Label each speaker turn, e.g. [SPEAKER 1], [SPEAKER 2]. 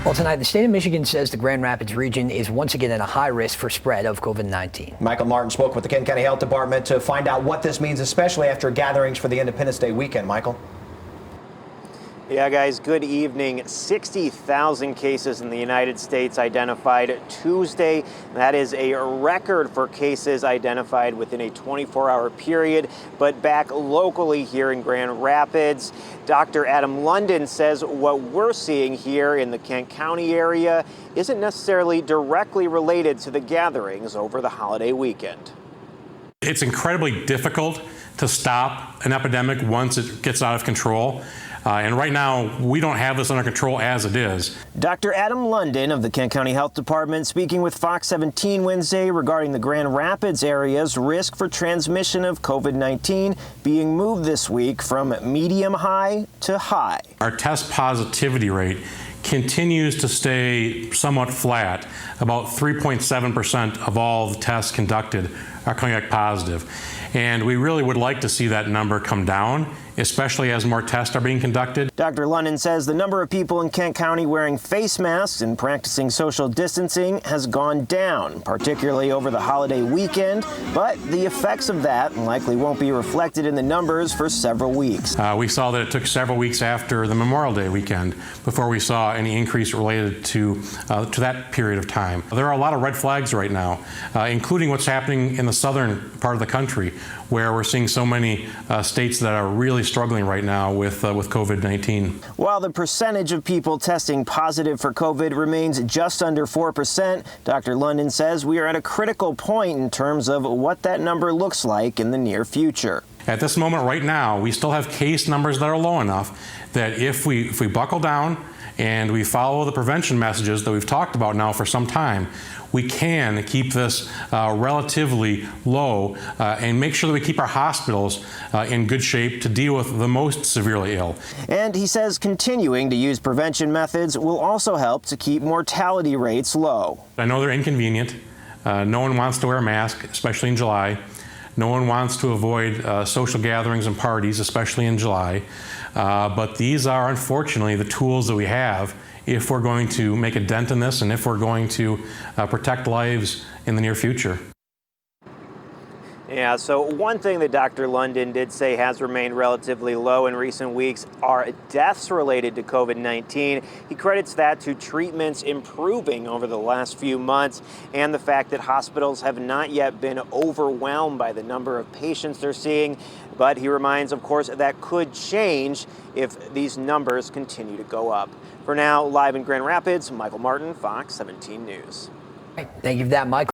[SPEAKER 1] Well, tonight, the state of Michigan says the Grand Rapids region is once again at a high risk for spread of COVID-19.
[SPEAKER 2] Michael Martin spoke with the Kent County Health Department to find out what this means, especially after gatherings for the Independence Day weekend. Michael?
[SPEAKER 3] Yeah, guys, good evening. 60,000 cases in the United States identified Tuesday. That is a record for cases identified within a 24-hour period. But back locally here in Grand Rapids, Dr. Adam London says what we're seeing here in the Kent County area isn't necessarily directly related to the gatherings over the holiday weekend.
[SPEAKER 4] It's incredibly difficult to stop an epidemic once it gets out of control. And right now, we don't have this under control as it is.
[SPEAKER 3] Dr. Adam London of the Kent County Health Department speaking with Fox 17 Wednesday regarding the Grand Rapids area's risk for transmission of COVID-19 being moved this week from medium high to high.
[SPEAKER 4] Our test positivity rate continues to stay somewhat flat. About 3.7% of all the tests conducted are coming back positive. And we really would like to see that number come down, especially as more tests are being conducted.
[SPEAKER 3] Dr. London says the number of people in Kent County wearing face masks and practicing social distancing has gone down, particularly over the holiday weekend, but the effects of that likely won't be reflected in the numbers for several weeks.
[SPEAKER 4] We saw that it took several weeks after the Memorial Day weekend before we saw any increase related to that period of time. There are a lot of red flags right now, including what's happening in the southern part of the country, where we're seeing so many states that are really struggling right now with COVID-19.
[SPEAKER 3] While the percentage of people testing positive for COVID remains just under 4%, Dr. London says we are at a critical point in terms of what that number looks like in the near future.
[SPEAKER 4] At this moment right now, we still have case numbers that are low enough that if we buckle down and we follow the prevention messages that we've talked about now for some time, we can keep this relatively low and make sure that we keep our hospitals in good shape to deal with the most severely ill.
[SPEAKER 3] And he says continuing to use prevention methods will also help to keep mortality rates low.
[SPEAKER 4] I know they're inconvenient. No one wants to wear a mask, especially in July. No one wants to avoid social gatherings and parties, especially in July. But these are, unfortunately, the tools that we have if we're going to make a dent in this and if we're going to protect lives in the near future.
[SPEAKER 3] Yeah, so one thing that Dr. London did say has remained relatively low in recent weeks are deaths related to COVID-19. He credits that to treatments improving over the last few months and the fact that hospitals have not yet been overwhelmed by the number of patients they're seeing. But he reminds, of course, that could change if these numbers continue to go up. For now, live in Grand Rapids, Michael Martin, Fox 17 News.
[SPEAKER 1] Thank you for that, Michael.